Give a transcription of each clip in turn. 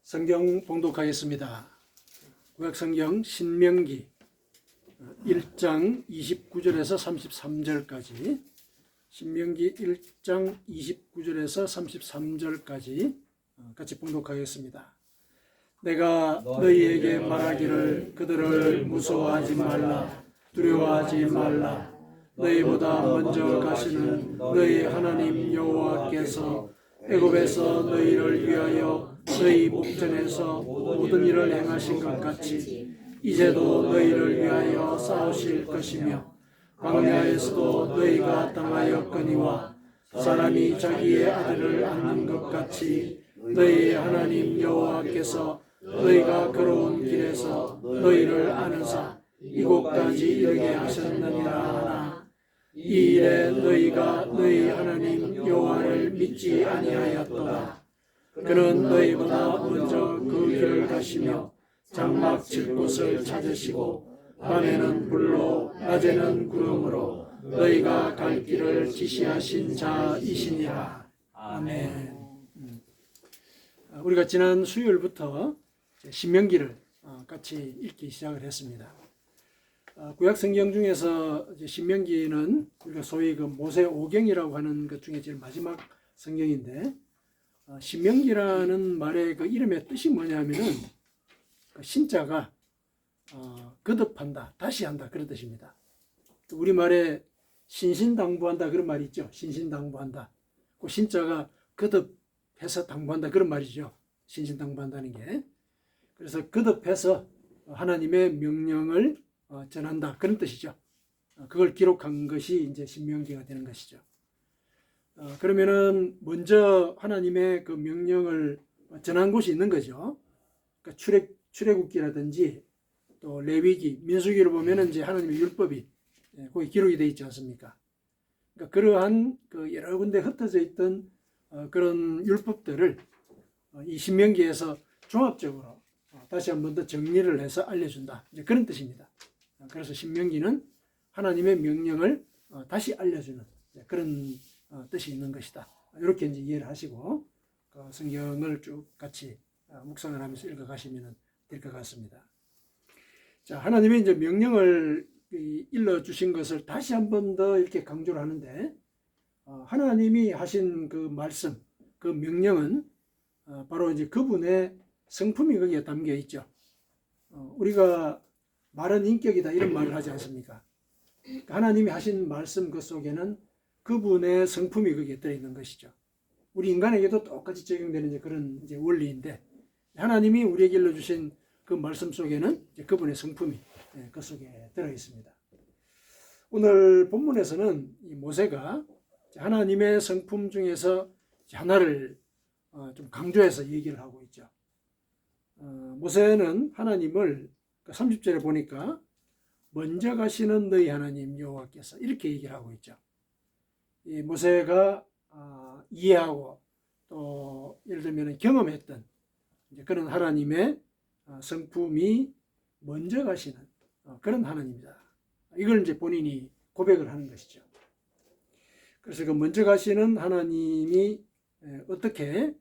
성경 봉독하겠습니다. 구약성경 신명기 1장 29절에서 33절까지, 신명기 1장 29절에서 33절까지 같이 봉독하겠습니다. 내가 너희에게 말하기를 그들을 무서워하지 말라, 두려워하지 말라. 너희보다 먼저 가시는 너희 하나님 여호와께서 애굽에서 너희를 위하여 너희 목전에서 모든 일을 행하신 것 같이 이제도 너희를 위하여 싸우실 것이며, 광야에서도 너희가 당하였거니와 사람이 자기의 아들을 안는 것 같이 너희 하나님 여호와께서 너희가 걸어온 길에서 너희를 안으사 이곳까지 이르게 하셨느니라 하나, 이 일에 너희가 너희 하나님 여호와를 믿지 아니하였도다. 그는 너희보다 먼저 그 길을 가시며 장막 칠 곳을 찾으시고 밤에는 불로 낮에는 구름으로 너희가 갈 길을 지시하신 자이시니라. 아멘. 우리가 지난 수요일부터 신명기를 같이 읽기 시작을 했습니다. 구약 성경 중에서 신명기는 우리가 소위 그 모세 오경이라고 하는 것 중에 제일 마지막 성경인데, 신명기라는 말의 그 이름의 뜻이 뭐냐면은 그 신자가 거듭한다, 다시 한다, 그런 뜻입니다. 우리말에 신신당부한다 그런 말이 있죠. 신신당부한다. 그 신자가 거듭해서 당부한다 그런 말이죠. 신신당부한다는 게. 그래서 거듭해서 하나님의 명령을 전한다 그런 뜻이죠. 그걸 기록한 것이 이제 신명기가 되는 것이죠. 그러면은 먼저 하나님의 그 명령을 전한 곳이 있는 거죠. 그러니까 출애굽기라든지 또 레위기, 민수기를 보면은 이제 하나님의 율법이 거기 기록이 되어 있지 않습니까? 그러니까 그러한 그 여러 군데 흩어져 있던 그런 율법들을 이 신명기에서 종합적으로 다시 한 번 더 정리를 해서 알려준다, 이제 그런 뜻입니다. 그래서 신명기는 하나님의 명령을 다시 알려주는 그런 뜻이 있는 것이다. 이렇게 이제 이해를 하시고 그 성경을 쭉 같이 묵상을 하면서 읽어가시면 될 것 같습니다. 자, 하나님의 이제 명령을 일러 주신 것을 다시 한 번 더 이렇게 강조를 하는데, 하나님이 하신 그 말씀, 그 명령은 바로 이제 그분의 성품이 거기에 담겨 있죠. 우리가 말은 인격이다 이런 말을 하지 않습니까? 하나님이 하신 말씀 그 속에는 그분의 성품이 거기에 들어있는 것이죠. 우리 인간에게도 똑같이 적용되는 이제 그런 이제 원리인데, 하나님이 우리에게 일러주신 그 말씀 속에는 이제 그분의 성품이 그 속에 들어있습니다. 오늘 본문에서는 이 모세가 하나님의 성품 중에서 하나를 좀 강조해서 얘기를 하고 있죠. 모세는 하나님을 30절에 보니까 먼저 가시는 너희 하나님 여호와께서 이렇게 얘기를 하고 있죠. 이 모세가 이해하고 또 예를 들면 경험했던 그런 하나님의 성품이 먼저 가시는 그런 하나님이다. 이걸 이제 본인이 고백을 하는 것이죠. 그래서 그 먼저 가시는 하나님이 어떻게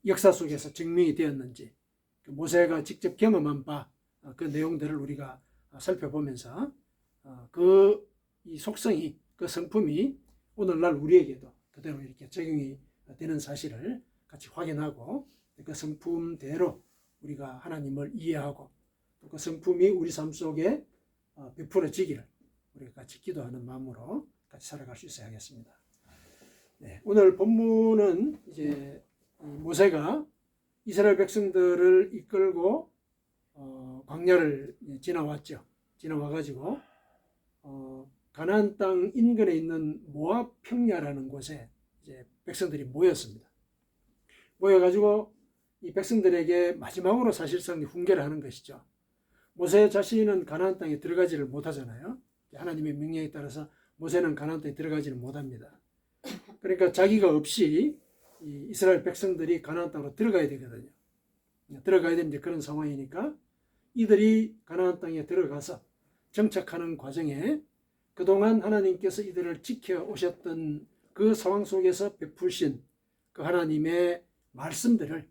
역사 속에서 증명이 되었는지, 모세가 직접 경험한 바 그 내용들을 우리가 살펴보면서 이 속성이, 그 성품이 오늘날 우리에게도 그대로 이렇게 적용이 되는 사실을 같이 확인하고, 그 성품대로 우리가 하나님을 이해하고 또 그 성품이 우리 삶 속에 베풀어지기를 우리가 같이 기도하는 마음으로 같이 살아갈 수 있어야 하겠습니다. 네, 오늘 본문은 이제 모세가 이스라엘 백성들을 이끌고 광야를 지나왔죠. 지나와가지고 가나안 땅 인근에 있는 모압 평야라는 곳에 이제 백성들이 모였습니다. 모여가지고 이 백성들에게 마지막으로 사실상 훈계를 하는 것이죠. 모세 자신은 가나안 땅에 들어가지를 못하잖아요. 하나님의 명령에 따라서 모세는 가나안 땅에 들어가지를 못합니다. 그러니까 자기가 없이 이 이스라엘 백성들이 가나안 땅으로 들어가야 되거든요. 들어가야 되는 그런 상황이니까 이들이 가나안 땅에 들어가서 정착하는 과정에 그동안 하나님께서 이들을 지켜오셨던 그 상황 속에서 베푸신 그 하나님의 말씀들을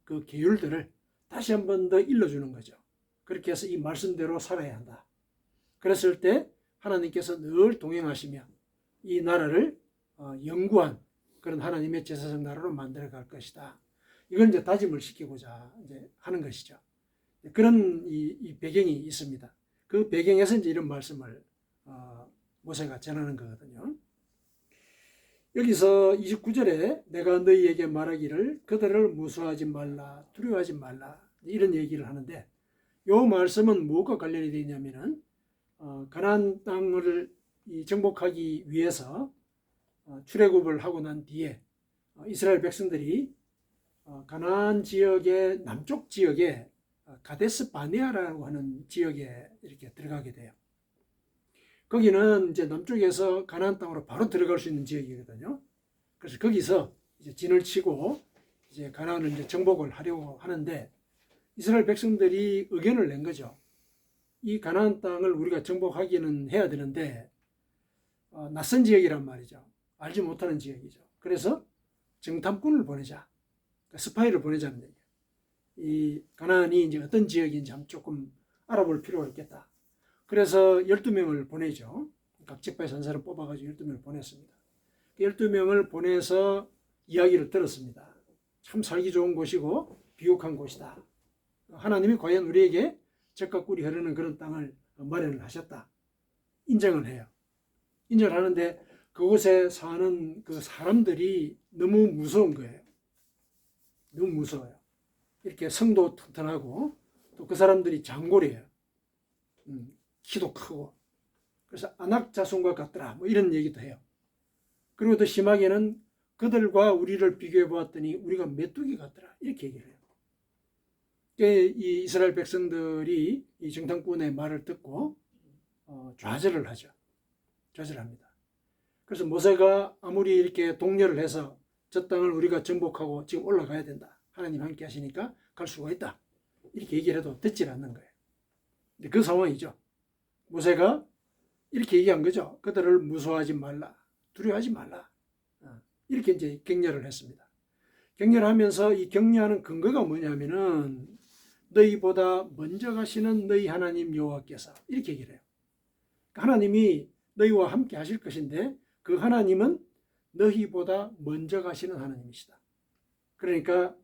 그 계율들을 다시 한 번 더 일러주는 거죠. 그렇게 해서 이 말씀대로 살아야 한다. 그랬을 때 하나님께서 늘 동행하시며 이 나라를 영구한 그런 하나님의 제사장 나라로 만들어 갈 것이다. 이걸 이제 다짐을 시키고자 이제 하는 것이죠. 그런 이 배경이 있습니다. 그 배경에서 이제 이런 말씀을 모세가 전하는 거거든요. 여기서 29절에 내가 너희에게 말하기를 그들을 무수하지 말라, 두려워하지 말라, 이런 얘기를 하는데, 이 말씀은 뭐가 관련이 되어 있냐면은 가나안 땅을 정복하기 위해서 출애굽을 하고 난 뒤에 이스라엘 백성들이 가나안 지역의 남쪽 지역에 가데스 바네아라고 하는 지역에 이렇게 들어가게 돼요. 거기는 이제 남쪽에서 가나안 땅으로 바로 들어갈 수 있는 지역이거든요. 그래서 거기서 이제 진을 치고 이제 가나안을 이제 정복을 하려고 하는데, 이스라엘 백성들이 의견을 낸 거죠. 이 가나안 땅을 우리가 정복하기는 해야 되는데 낯선 지역이란 말이죠. 알지 못하는 지역이죠. 그래서 정탐꾼을 보내자, 스파이를 보내자는 얘기예요. 이 가나안이 이제 어떤 지역인지 한번 조금 알아볼 필요가 있겠다. 그래서 12명을 보내죠. 각 지파에서 한 사람 뽑아가지고 12명을 보냈습니다. 12명을 보내서 이야기를 들었습니다. 참 살기 좋은 곳이고 비옥한 곳이다. 하나님이 과연 우리에게 젖과 꿀이 흐르는 그런 땅을 마련을 하셨다. 인정을 해요. 인정을 하는데 그곳에 사는 그 사람들이 너무 무서운 거예요. 너무 무서워요. 이렇게 성도 튼튼하고 또 그 사람들이 장골이에요. 키도 크고. 그래서 안악자손과 같더라. 뭐 이런 얘기도 해요. 그리고 더 심하게는 그들과 우리를 비교해 보았더니 우리가 메뚜기 같더라. 이렇게 얘기를 해요. 이 이스라엘 백성들이 이 정탐꾼의 말을 듣고 좌절을 하죠. 좌절합니다. 그래서 모세가 아무리 이렇게 독려를 해서 저 땅을 우리가 정복하고 지금 올라가야 된다. 하나님 함께 하시니까 갈 수가 있다. 이렇게 얘기를 해도 듣질 않는 거예요. 근데 그 상황이죠. 모세가 이렇게 얘기한 거죠. 그들을 무서워하지 말라. 두려워하지 말라. 이렇게 이제 격려를 했습니다. 격려를 하면서 이 격려하는 근거가 뭐냐면은 너희보다 먼저 가시는 너희 하나님 여호와께서 이렇게 얘기를 해요. 하나님이 너희와 함께 하실 것인데 그 하나님은 너희보다 먼저 가시는 하나님이시다. 그러니까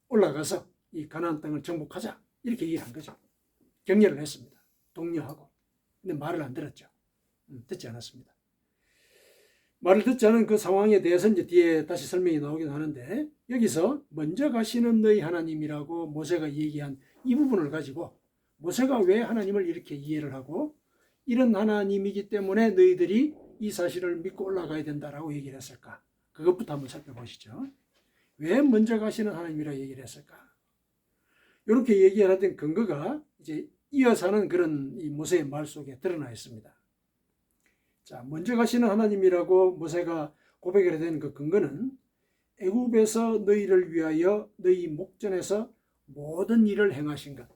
올라가서 이 가나안 땅을 정복하자 이렇게 얘기를 한 거죠. 격려를 했습니다. 독려하고. 근데 말을 안 들었죠. 듣지 않았습니다. 말을 듣지 않은 그 상황에 대해서 이제 뒤에 다시 설명이 나오긴 하는데, 여기서 먼저 가시는 너희 하나님이라고 모세가 얘기한 이 부분을 가지고 모세가 왜 하나님을 이렇게 이해를 하고 이런 하나님이기 때문에 너희들이 이 사실을 믿고 올라가야 된다라고 얘기를 했을까? 그것부터 한번 살펴보시죠. 왜 먼저 가시는 하나님이라고 얘기를 했을까? 이렇게 얘기하던 근거가 이제 이어서 하는 그런 이 모세의 말 속에 드러나 있습니다. 자, 먼저 가시는 하나님이라고 모세가 고백을 된 그 근거는 애굽에서 너희를 위하여 너희 목전에서 모든 일을 행하신 것.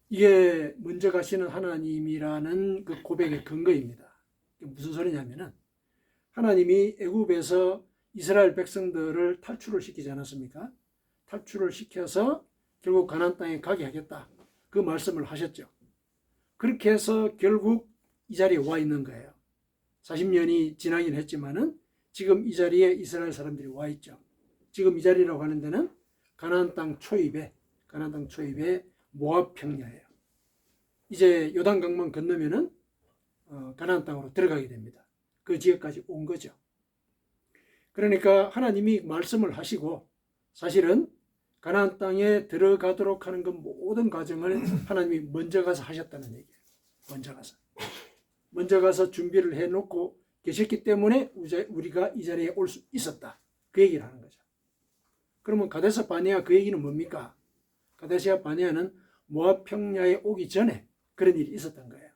이게 먼저 가시는 하나님이라는 그 고백의 근거입니다. 무슨 소리냐면은 하나님이 애굽에서 이스라엘 백성들을 탈출을 시키지 않았습니까? 탈출을 시켜서 결국 가나안 땅에 가게 하겠다. 그 말씀을 하셨죠. 그렇게 해서 결국 이 자리에 와 있는 거예요. 40년이 지나긴 했지만은 지금 이 자리에 이스라엘 사람들이 와 있죠. 지금 이 자리라고 하는 데는 가나안 땅 초입에 모압 평야예요. 이제 요단강만 건너면은 가나안 땅으로 들어가게 됩니다. 그 지역까지 온 거죠. 그러니까 하나님이 말씀을 하시고 사실은 가나안 땅에 들어가도록 하는 그 모든 과정을 하나님이 먼저 가서 하셨다는 얘기예요. 먼저 가서 준비를 해놓고 계셨기 때문에 우리가 이 자리에 올 수 있었다. 그 얘기를 하는 거죠. 그러면 가데스 바네아 그 얘기는 뭡니까? 가데스 바네아는 모압 평야에 오기 전에 그런 일이 있었던 거예요.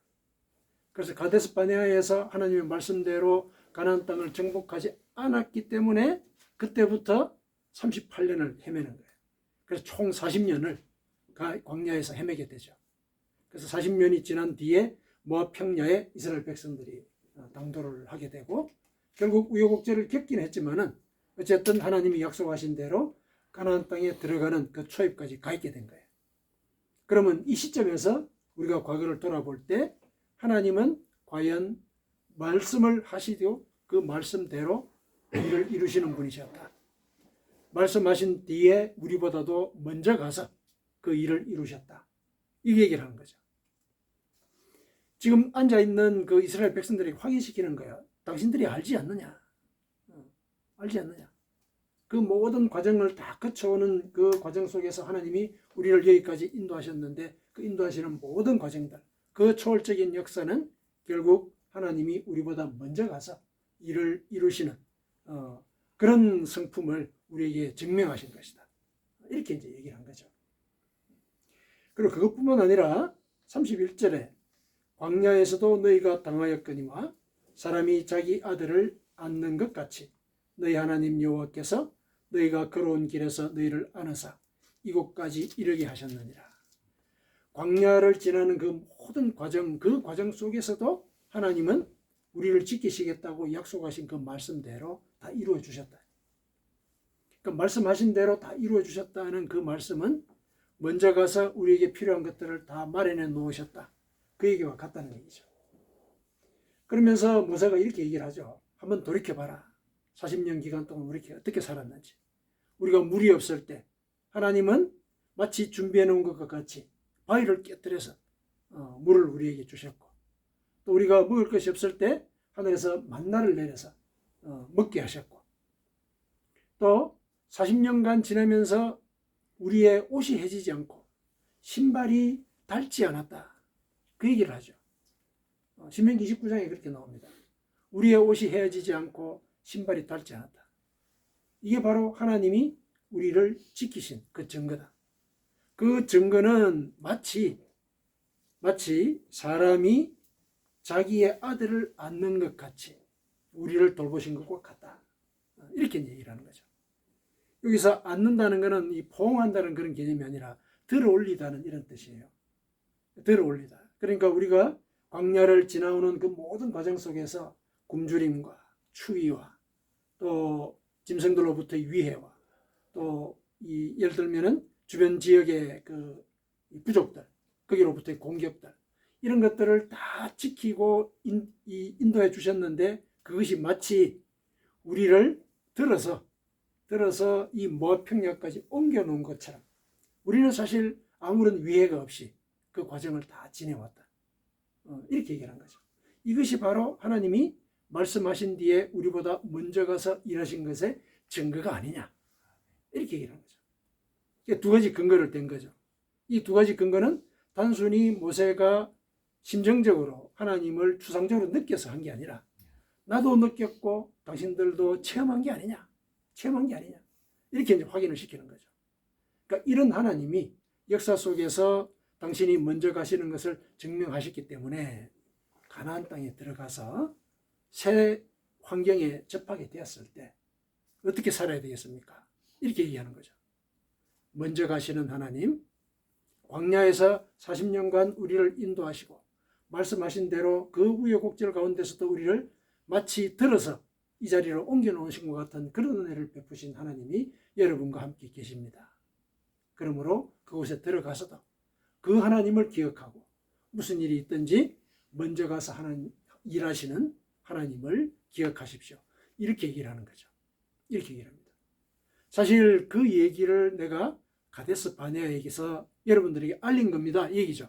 그래서 가데스 바네아에서 하나님의 말씀대로 가나안 땅을 정복하지 않았기 때문에 그때부터 38년을 헤매는 거예요. 그래서 총 40년을 광야에서 헤매게 되죠. 그래서 40년이 지난 뒤에 모압 평야에 이스라엘 백성들이 당도를 하게 되고 결국 우여곡절을 겪긴 했지만은 어쨌든 하나님이 약속하신 대로 가나안 땅에 들어가는 그 초입까지 가 있게 된 거예요. 그러면 이 시점에서 우리가 과거를 돌아볼 때 하나님은 과연 말씀을 하시고 그 말씀대로 일을 이루시는 분이셨다. 말씀하신 뒤에 우리보다도 먼저 가서 그 일을 이루셨다. 이 얘기를 하는 거죠. 지금 앉아있는 그 이스라엘 백성들이 확인시키는 거야. 당신들이 알지 않느냐? 알지 않느냐? 그 모든 과정을 다 거쳐오는 그 과정 속에서 하나님이 우리를 여기까지 인도하셨는데 그 인도하시는 모든 과정들, 그 초월적인 역사는 결국 하나님이 우리보다 먼저 가서 일을 이루시는 그런 성품을 우리에게 증명하신 것이다. 이렇게 이제 얘기를 한 거죠. 그리고 그것뿐만 아니라 31절에 광야에서도 너희가 당하였거니와 사람이 자기 아들을 안는 것 같이 너희 하나님 여호와께서 너희가 걸어온 길에서 너희를 안으사 이곳까지 이르게 하셨느니라. 광야를 지나는 그 모든 과정, 그 과정 속에서도 하나님은 우리를 지키시겠다고 약속하신 그 말씀대로 다 이루어 주셨다. 그 말씀하신 대로 다 이루어 주셨다는 그 말씀은 먼저 가서 우리에게 필요한 것들을 다 마련해 놓으셨다. 그 얘기와 같다는 얘기죠. 그러면서 모세가 이렇게 얘기를 하죠. 한번 돌이켜봐라. 40년 기간 동안 우리 어떻게 살았는지. 우리가 물이 없을 때 하나님은 마치 준비해 놓은 것과 같이 바위를 깨뜨려서 물을 우리에게 주셨고, 또 우리가 먹을 것이 없을 때 하늘에서 만나를 내려서 먹게 하셨고, 또 40년간 지나면서 우리의 옷이 해지지 않고 신발이 닳지 않았다. 그 얘기를 하죠. 신명기 29장에 그렇게 나옵니다. 우리의 옷이 헤어지지 않고 신발이 닳지 않았다. 이게 바로 하나님이 우리를 지키신 그 증거다. 그 증거는 마치 사람이 자기의 아들을 안는 것 같이 우리를 돌보신 것과 같다. 이렇게 얘기를 하는 거죠. 여기서 안는다는 것은 이 포옹한다는 그런 개념이 아니라 들어올리다는 이런 뜻이에요. 들어올리다. 그러니까 우리가 광야를 지나오는 그 모든 과정 속에서 굶주림과 추위와 또 짐승들로부터의 위해와 또 예를 들면은 주변 지역의 그 부족들, 거기로부터의 공격들, 이런 것들을 다 지키고 인도해 주셨는데 그것이 마치 우리를 들어서 이 모압 평야까지 옮겨 놓은 것처럼 우리는 사실 아무런 위해가 없이 그 과정을 다 지내왔다. 이렇게 얘기하는 거죠. 이것이 바로 하나님이 말씀하신 뒤에 우리보다 먼저 가서 일하신 것의 증거가 아니냐. 이렇게 얘기하는 거죠. 두 가지 근거를 댄 거죠. 이 두 가지 근거는 단순히 모세가 심정적으로 하나님을 추상적으로 느껴서 한 게 아니라 나도 느꼈고 당신들도 체험한 게 아니냐. 이렇게 이제 확인을 시키는 거죠. 그러니까 이런 하나님이 역사 속에서 당신이 먼저 가시는 것을 증명하셨기 때문에 가나안 땅에 들어가서 새 환경에 접하게 되었을 때 어떻게 살아야 되겠습니까? 이렇게 얘기하는 거죠. 먼저 가시는 하나님, 광야에서 40년간 우리를 인도하시고 말씀하신 대로 그 우여곡절 가운데서도 우리를 마치 들어서 이 자리로 옮겨놓으신 것 같은 그런 은혜를 베푸신 하나님이 여러분과 함께 계십니다. 그러므로 그곳에 들어가서도 그 하나님을 기억하고 무슨 일이 있든지 먼저 가서 일하시는 하나님을 기억하십시오. 이렇게 얘기를 하는 거죠. 이렇게 얘기를 합니다. 사실 그 얘기를 내가 가데스 바네아에게서 여러분들에게 알린 겁니다. 이 얘기죠.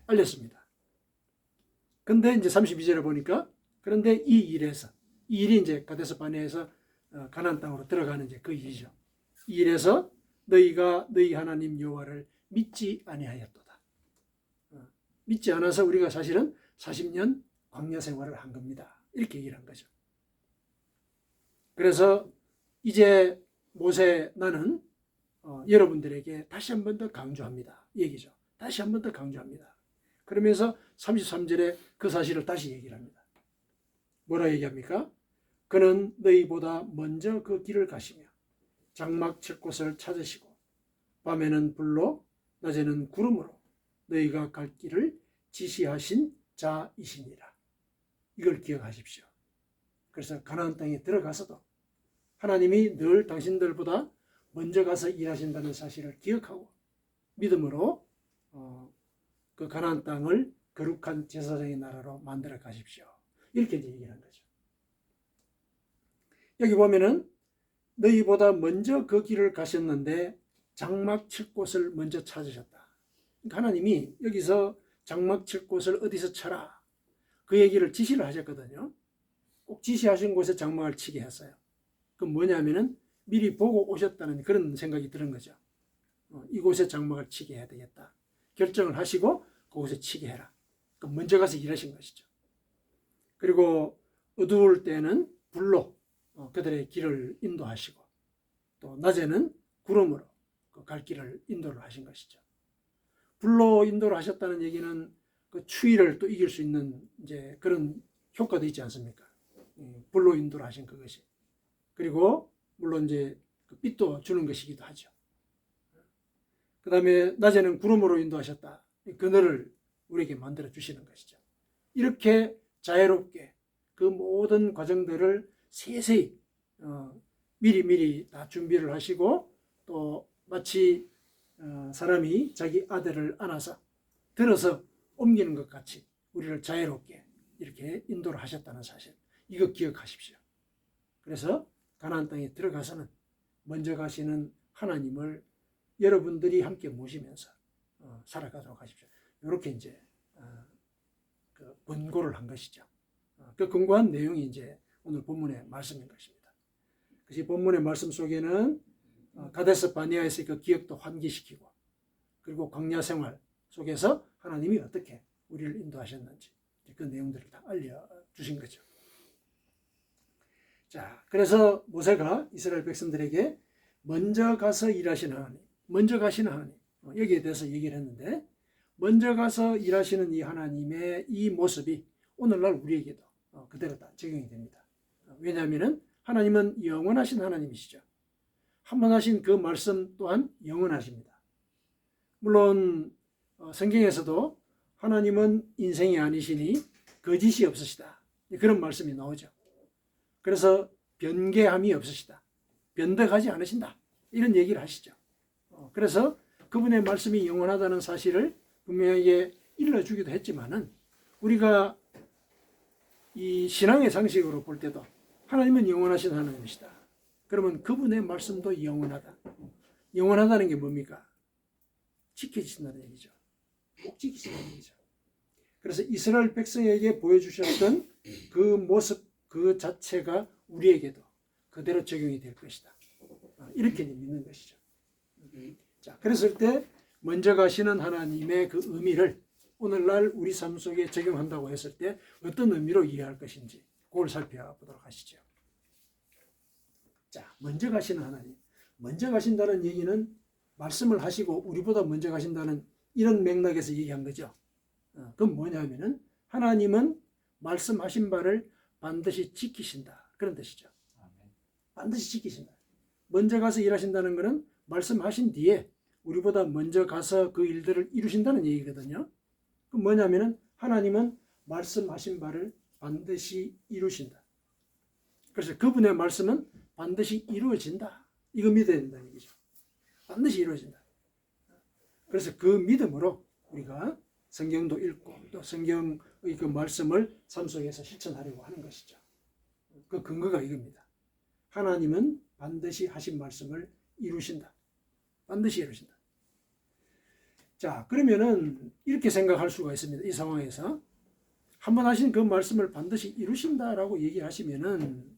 알렸습니다. 근데 이제 32절에 보니까 그런데 이 일이 이제 가데스 바네아에서 가나안 땅으로 들어가는 이제 그 일이죠. 이 일에서 너희가 너희 하나님 여호와를 믿지 아니하였도다. 믿지 않아서 우리가 사실은 40년 광야 생활을 한 겁니다. 이렇게 얘기를 한 거죠. 그래서 이제 모세 나는 여러분들에게 다시 한 번 더 강조합니다. 이 얘기죠. 다시 한 번 더 강조합니다. 그러면서 33절에 그 사실을 다시 얘기를 합니다. 뭐라 얘기합니까? 그는 너희보다 먼저 그 길을 가시며 장막 칠 곳을 찾으시고 밤에는 불로 낮에는 구름으로 너희가 갈 길을 지시하신 자이시니라. 이걸 기억하십시오. 그래서 가나안 땅에 들어가서도 하나님이 늘 당신들보다 먼저 가서 일하신다는 사실을 기억하고 믿음으로 그 가나안 땅을 거룩한 제사장의 나라로 만들어 가십시오. 이렇게 이제 얘기를 한 거죠. 여기 보면은 너희보다 먼저 그 길을 가셨는데 장막 칠 곳을 먼저 찾으셨다. 하나님이 여기서 장막 칠 곳을 어디서 쳐라, 그 얘기를 지시를 하셨거든요. 꼭 지시하신 곳에 장막을 치게 했어요. 그건 뭐냐면은 미리 보고 오셨다는 그런 생각이 드는 거죠. 이곳에 장막을 치게 해야 되겠다. 결정을 하시고 그곳에 치게 해라. 그럼 먼저 가서 일하신 것이죠. 그리고 어두울 때는 불로 그들의 길을 인도하시고 또 낮에는 구름으로 그 갈 길을 인도를 하신 것이죠. 불로 인도를 하셨다는 얘기는 그 추위를 또 이길 수 있는 이제 그런 효과도 있지 않습니까? 불로 인도를 하신 그것이. 그리고 물론 이제 그 빛도 주는 것이기도 하죠. 그 다음에 낮에는 구름으로 인도하셨다. 그늘을 우리에게 만들어 주시는 것이죠. 이렇게 자유롭게 그 모든 과정들을 세세히 미리 다 준비를 하시고 또 마치 사람이 자기 아들을 안아서 들어서 옮기는 것 같이 우리를 자유롭게 이렇게 인도를 하셨다는 사실, 이거 기억하십시오. 그래서 가나안 땅에 들어가서는 먼저 가시는 하나님을 여러분들이 함께 모시면서 살아가도록 하십시오. 이렇게 이제 그 권고를 한 것이죠. 그 근거한 내용이 이제 오늘 본문의 말씀인 것입니다. 그래서 본문의 말씀 속에는 가데스 바네아에서의 그 기억도 환기시키고, 그리고 광야 생활 속에서 하나님이 어떻게 우리를 인도하셨는지 그 내용들을 다 알려주신 거죠. 자, 그래서 모세가 이스라엘 백성들에게 먼저 가서 일하시는 하나님, 먼저 가시는 하나님, 여기에 대해서 얘기를 했는데, 먼저 가서 일하시는 이 하나님의 이 모습이 오늘날 우리에게도 그대로 다 적용이 됩니다. 왜냐하면 하나님은 영원하신 하나님이시죠. 한번 하신 그 말씀 또한 영원하십니다. 물론 성경에서도 하나님은 인생이 아니시니 거짓이 없으시다, 그런 말씀이 나오죠. 그래서 변개함이 없으시다, 변덕하지 않으신다, 이런 얘기를 하시죠. 그래서 그분의 말씀이 영원하다는 사실을 분명하게 일러주기도 했지만은, 우리가 이 신앙의 상식으로 볼 때도 하나님은 영원하신 하나님이시다. 그러면 그분의 말씀도 영원하다. 영원하다는 게 뭡니까? 지켜지신다는 얘기죠. 꼭 지키신다는 얘기죠. 그래서 이스라엘 백성에게 보여주셨던 그 모습 그 자체가 우리에게도 그대로 적용이 될 것이다. 이렇게 믿는 것이죠. 자, 그랬을 때 먼저 가시는 하나님의 그 의미를 오늘날 우리 삶 속에 적용한다고 했을 때 어떤 의미로 이해할 것인지 그걸 살펴보도록 하시죠. 자, 먼저 가시는 하나님. 먼저 가신다는 얘기는 말씀을 하시고 우리보다 먼저 가신다는 이런 맥락에서 얘기한 거죠. 그건 뭐냐면은 하나님은 말씀하신 바를 반드시 지키신다, 그런 뜻이죠. 반드시 지키신다. 먼저 가서 일하신다는 것은 말씀하신 뒤에 우리보다 먼저 가서 그 일들을 이루신다는 얘기거든요. 그 뭐냐면은 하나님은 말씀하신 바를 반드시 이루신다. 그래서 그분의 말씀은 반드시 이루어진다, 이거 믿어야 된다는 얘기죠. 반드시 이루어진다. 그래서 그 믿음으로 우리가 성경도 읽고 또 성경의 그 말씀을 삶 속에서 실천하려고 하는 것이죠. 그 근거가 이겁니다. 하나님은 반드시 하신 말씀을 이루신다. 반드시 이루신다. 자, 그러면은 이렇게 생각할 수가 있습니다. 이 상황에서 한번 하신 그 말씀을 반드시 이루신다라고 얘기를 하시면은,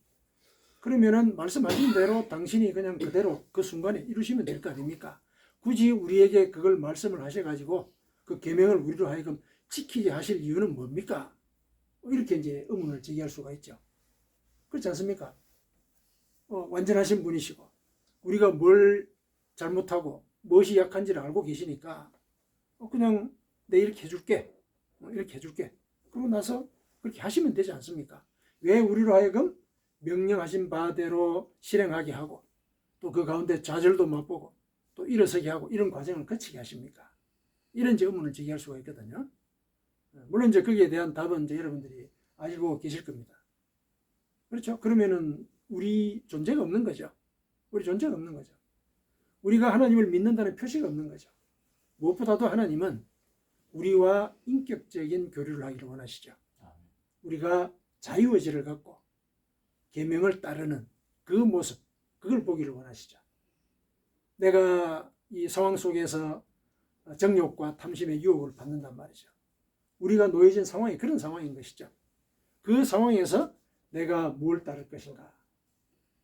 그러면은 말씀하신 대로 당신이 그냥 그대로 그 순간에 이루시면 될 거 아닙니까? 굳이 우리에게 그걸 말씀을 하셔가지고 그 계명을 우리로 하여금 지키게 하실 이유는 뭡니까? 이렇게 이제 의문을 제기할 수가 있죠. 그렇지 않습니까? 완전하신 분이시고 우리가 뭘 잘못하고 무엇이 약한지를 알고 계시니까 그냥 내 이렇게 해줄게, 이렇게 해줄게, 그러고 나서 그렇게 하시면 되지 않습니까? 왜 우리로 하여금 명령하신 바대로 실행하게 하고 또 그 가운데 좌절도 맛보고 또 일어서게 하고 이런 과정을 거치게 하십니까? 이런 이제 의문을 제기할 수가 있거든요. 물론 이제 거기에 대한 답은 이제 여러분들이 알고 계실 겁니다. 그렇죠? 그러면은 우리 존재가 없는 거죠. 우리 존재가 없는 거죠. 우리가 하나님을 믿는다는 표시가 없는 거죠. 무엇보다도 하나님은 우리와 인격적인 교류를 하기를 원하시죠. 우리가 자유의지를 갖고 계명을 따르는 그 모습, 그걸 보기를 원하시죠. 내가 이 상황 속에서 정욕과 탐심의 유혹을 받는단 말이죠. 우리가 놓여진 상황이 그런 상황인 것이죠. 그 상황에서 내가 뭘 따를 것인가?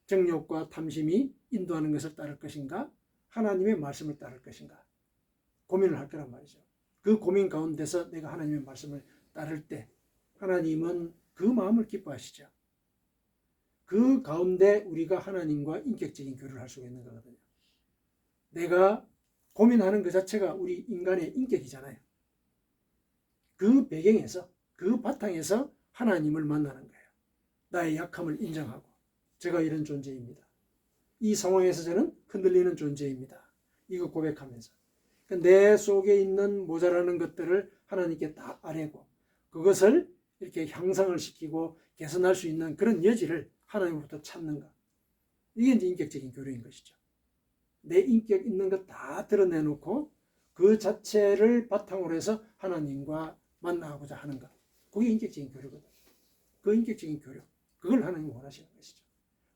정욕과 탐심이 인도하는 것을 따를 것인가? 하나님의 말씀을 따를 것인가? 고민을 할 거란 말이죠. 그 고민 가운데서 내가 하나님의 말씀을 따를 때 하나님은 그 마음을 기뻐하시죠. 그 가운데 우리가 하나님과 인격적인 교류를 할 수가 있는 거거든요. 내가 고민하는 그 자체가 우리 인간의 인격이잖아요. 그 배경에서, 그 바탕에서 하나님을 만나는 거예요. 나의 약함을 인정하고 제가 이런 존재입니다. 이 상황에서 저는 흔들리는 존재입니다. 이거 고백하면서 내 속에 있는 모자라는 것들을 하나님께 다 아뢰고 그것을 이렇게 향상을 시키고 개선할 수 있는 그런 여지를 하나님으로부터 찾는가. 이게 이제 인격적인 교류인 것이죠. 내 인격 있는 것 다 드러내놓고 그 자체를 바탕으로 해서 하나님과 만나고자 하는 것. 그게 인격적인 교류거든요. 그 인격적인 교류, 그걸 하나님이 원하시는 것이죠.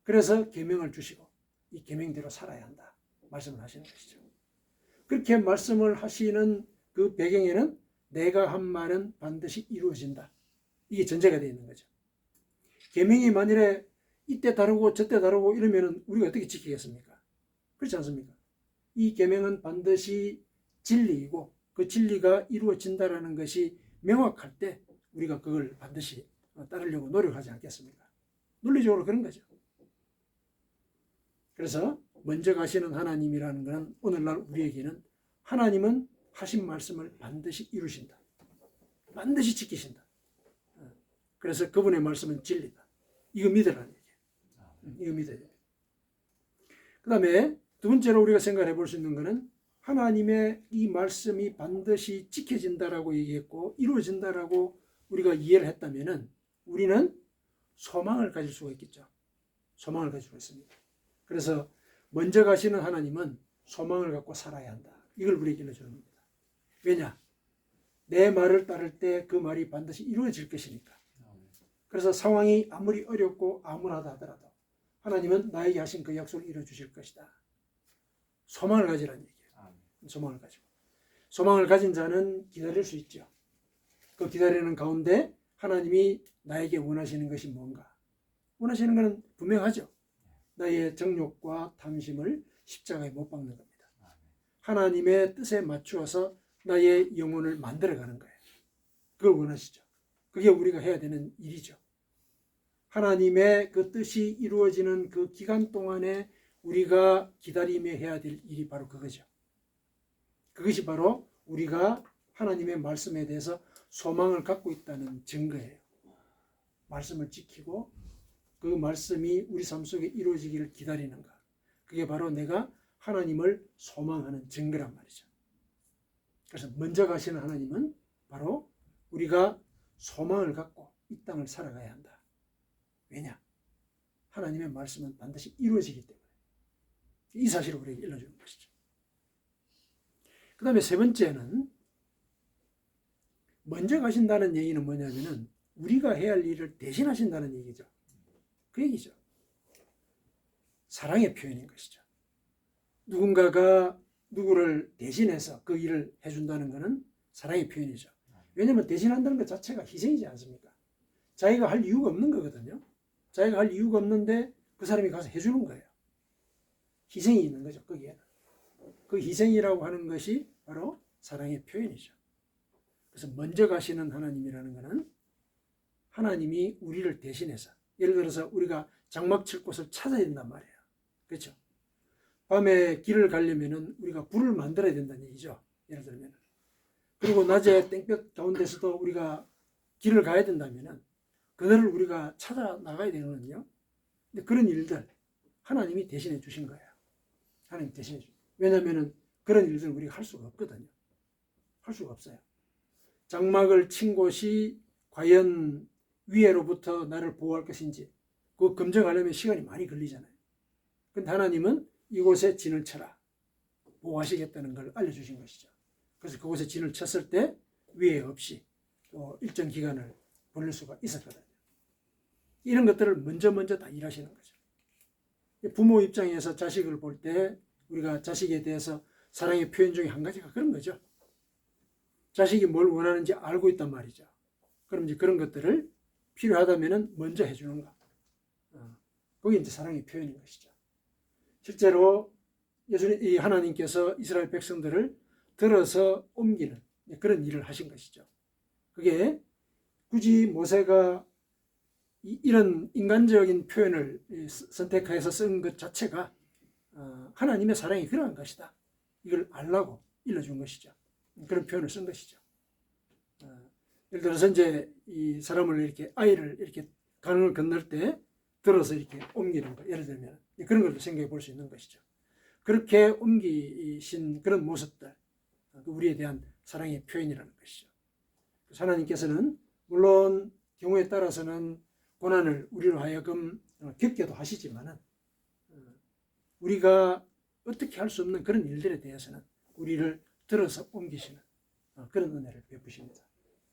그래서 계명을 주시고 이 계명대로 살아야 한다 말씀을 하시는 것이죠. 그렇게 말씀을 하시는 그 배경에는 내가 한 말은 반드시 이루어진다. 이게 전제가 되어 있는 거죠. 계명이 만일에 이때 다르고 저때 다르고 이러면 우리가 어떻게 지키겠습니까? 그렇지 않습니까? 이 계명은 반드시 진리이고 그 진리가 이루어진다라는 것이 명확할 때 우리가 그걸 반드시 따르려고 노력하지 않겠습니까? 논리적으로 그런 거죠. 그래서 먼저 가시는 하나님이라는 것은 오늘날 우리에게는 하나님은 하신 말씀을 반드시 이루신다. 반드시 지키신다. 그래서 그분의 말씀은 진리다. 이거 믿으라는 얘기예요. 이거 믿어야 돼요. 그 다음에 두 번째로 우리가 생각해 볼 수 있는 것은 하나님의 이 말씀이 반드시 지켜진다라고 얘기했고 이루어진다라고 우리가 이해를 했다면 우리는 소망을 가질 수가 있겠죠. 소망을 가지고 있습니다. 그래서 먼저 가시는 하나님은 소망을 갖고 살아야 한다. 이걸 우리에게 일러주는 겁니다. 왜냐? 내 말을 따를 때 그 말이 반드시 이루어질 것이니까. 그래서 상황이 아무리 어렵고 암울하다 하더라도 하나님은 나에게 하신 그 약속을 이루어주실 것이다. 소망을 가지라는 얘기예요. 소망을 가지고. 소망을 가진 자는 기다릴 수 있죠. 그 기다리는 가운데 하나님이 나에게 원하시는 것이 뭔가? 원하시는 것은 분명하죠. 나의 정욕과 탐심을 십자가에 못 박는 겁니다. 하나님의 뜻에 맞추어서 나의 영혼을 만들어가는 거예요. 그걸 원하시죠. 그게 우리가 해야 되는 일이죠. 하나님의 그 뜻이 이루어지는 그 기간 동안에 우리가 기다리며 해야 될 일이 바로 그거죠. 그것이 바로 우리가 하나님의 말씀에 대해서 소망을 갖고 있다는 증거예요. 말씀을 지키고 그 말씀이 우리 삶 속에 이루어지기를 기다리는가. 그게 바로 내가 하나님을 소망하는 증거란 말이죠. 그래서 먼저 가시는 하나님은 바로 우리가 소망을 갖고 이 땅을 살아가야 한다. 왜냐? 하나님의 말씀은 반드시 이루어지기 때문에. 이 사실을 우리에게 일러주는 것이죠. 그 다음에 세 번째는 먼저 가신다는 얘기는 뭐냐면은 우리가 해야 할 일을 대신하신다는 얘기죠. 그 얘기죠. 사랑의 표현인 것이죠. 누군가가 누구를 대신해서 그 일을 해준다는 것은 사랑의 표현이죠. 왜냐하면 대신한다는 것 자체가 희생이지 않습니까? 자기가 할 이유가 없는 거거든요. 자기가 할 이유가 없는데 그 사람이 가서 해주는 거예요. 희생이 있는 거죠. 거기에는. 그 희생이라고 하는 것이 바로 사랑의 표현이죠. 그래서 먼저 가시는 하나님이라는 것은 하나님이 우리를 대신해서 예를 들어서 우리가 장막 칠 곳을 찾아야 된단 말이에요. 그렇죠? 밤에 길을 가려면 우리가 불을 만들어야 된다는 얘기죠. 예를 들면. 그리고 낮에 땡볕 가운데서도 우리가 길을 가야 된다면 그들을 우리가 찾아 나가야 되거든요. 근데 그런 일들 하나님이 대신해 주신 거예요. 하나님 대신해 주신. 왜냐하면 그런 일들을 우리가 할 수가 없거든요. 할 수가 없어요. 장막을 친 곳이 과연 위에로부터 나를 보호할 것인지 그거 검증하려면 시간이 많이 걸리잖아요. 근데 하나님은 이곳에 진을 쳐라. 보호하시겠다는 걸 알려주신 것이죠. 그래서 그곳에 진을 쳤을 때 위해 없이 또 일정 기간을 보낼 수가 있었거든요. 이런 것들을 먼저 다 일하시는 거죠. 부모 입장에서 자식을 볼 때 우리가 자식에 대해서 사랑의 표현 중에 한 가지가 그런 거죠. 자식이 뭘 원하는지 알고 있단 말이죠. 그럼 이제 그런 것들을 필요하다면 먼저 해주는 것. 그게 이제 사랑의 표현인 것이죠. 실제로 이 하나님께서 이스라엘 백성들을 들어서 옮기는 그런 일을 하신 것이죠. 그게 굳이 모세가 이런 인간적인 표현을 선택해서 쓴 것 자체가 하나님의 사랑이 그러한 것이다. 이걸 알라고 일러준 것이죠. 그런 표현을 쓴 것이죠. 예를 들어서 이제 이 사람을 이렇게 아이를 이렇게 강을 건널 때 들어서 이렇게 옮기는 거, 예를 들면 그런 걸 생각해 볼 수 있는 것이죠. 그렇게 옮기신 그런 모습들, 우리에 대한 사랑의 표현이라는 것이죠. 하나님께서는 물론 경우에 따라서는 고난을 우리로 하여금 겪게도 하시지만은 우리가 어떻게 할 수 없는 그런 일들에 대해서는 우리를 들어서 옮기시는 그런 은혜를 베푸십니다.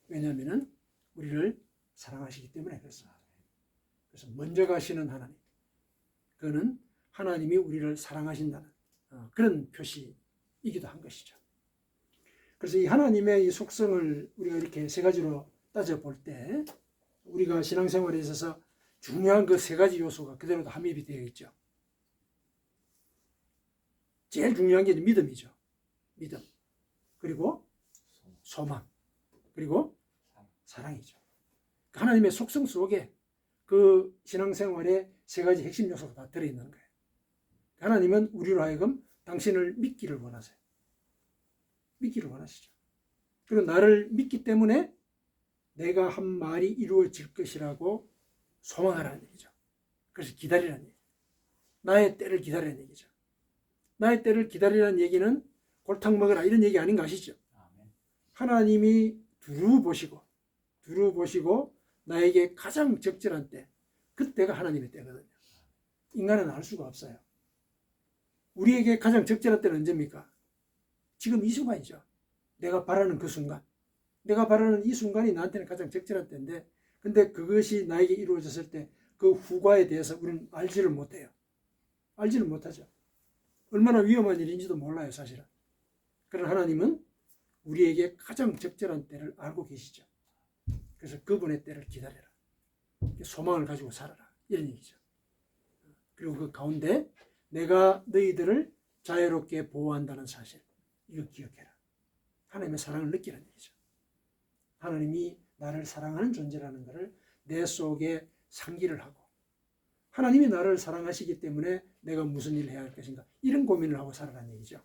왜냐하면 우리를 사랑하시기 때문에 그렇습니다. 그래서 먼저 가시는 하나님, 그는 하나님이 우리를 사랑하신다는 그런 표시이기도 한 것이죠. 그래서 이 하나님의 이 속성을 우리가 이렇게 세 가지로 따져볼 때 우리가 신앙생활에 있어서 중요한 그 세 가지 요소가 그대로도 함입이 되어 있죠. 제일 중요한 게 믿음이죠. 믿음. 그리고 소망. 그리고 사랑이죠. 하나님의 속성 속에 그 신앙생활의 세 가지 핵심 요소가 다 들어있는 거예요. 하나님은 우리로 하여금 당신을 믿기를 원하세요. 믿기를 원하시죠. 그리고 나를 믿기 때문에 내가 한 말이 이루어질 것이라고 소망하라는 얘기죠. 그래서 기다리라는 얘기죠. 나의 때를 기다리라는 얘기죠. 나의 때를 기다리라는 얘기는 골탕 먹으라 이런 얘기 아닌 거 아시죠? 하나님이 두루 보시고 나에게 가장 적절한 때, 그때가 하나님의 때거든요. 인간은 알 수가 없어요. 우리에게 가장 적절한 때는 언제입니까? 지금 이 순간이죠. 내가 바라는 그 순간. 내가 바라는 이 순간이 나한테는 가장 적절한 때인데, 근데 그것이 나에게 이루어졌을 때 그 후과에 대해서 우리는 알지를 못해요. 알지를 못하죠. 얼마나 위험한 일인지도 몰라요, 사실은. 그러나 하나님은 우리에게 가장 적절한 때를 알고 계시죠. 그래서 그분의 때를 기다려라. 소망을 가지고 살아라. 이런 얘기죠. 그리고 그 가운데 내가 너희들을 자유롭게 보호한다는 사실. 이거 기억해라. 하나님의 사랑을 느끼라는 얘기죠. 하나님이 나를 사랑하는 존재라는 것을 내 속에 상기를 하고, 하나님이 나를 사랑하시기 때문에 내가 무슨 일을 해야 할 것인가, 이런 고민을 하고 살아라는 얘기죠.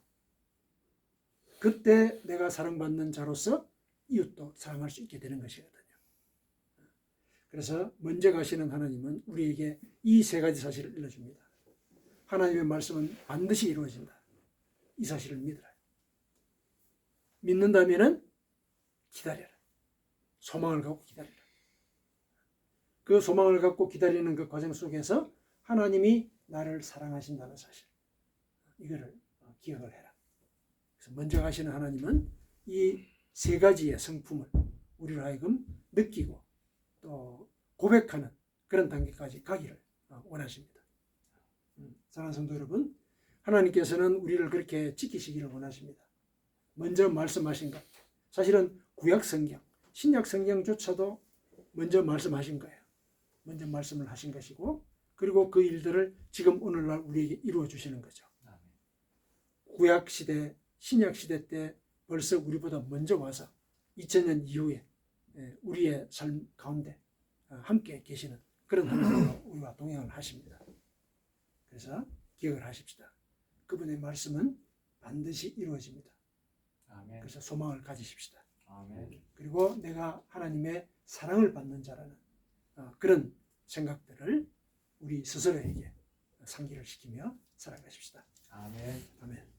그때 내가 사랑받는 자로서 이웃도 사랑할 수 있게 되는 것이거든요. 그래서 먼저 가시는 하나님은 우리에게 이 세 가지 사실을 일러줍니다. 하나님의 말씀은 반드시 이루어진다. 이 사실을 믿으라. 믿는다면 기다려라. 소망을 갖고 기다려라. 그 소망을 갖고 기다리는 그 과정 속에서 하나님이 나를 사랑하신다는 사실, 이거를 기억을 해라. 그래서 먼저 가시는 하나님은 이 세 가지의 성품을 우리로 하여금 느끼고 또 고백하는 그런 단계까지 가기를 원하십니다. 사랑하는 성도 여러분, 하나님께서는 우리를 그렇게 지키시기를 원하십니다. 먼저 말씀하신 것, 사실은 구약 성경, 신약 성경조차도 먼저 말씀하신 거예요. 먼저 말씀을 하신 것이고, 그리고 그 일들을 지금 오늘날 우리에게 이루어 주시는 거죠. 구약 시대, 신약 시대 때 벌써 우리보다 먼저 와서 2000년 이후에 우리의 삶 가운데 함께 계시는 그런 하나님으로 우리와 동행을 하십니다. 그래서 기억을 하십시다. 그분의 말씀은 반드시 이루어집니다. 아멘. 그래서 소망을 가지십시다. 아멘. 그리고 내가 하나님의 사랑을 받는 자라는 그런 생각들을 우리 스스로에게 상기를 시키며 살아가십시다. 아멘. 아멘.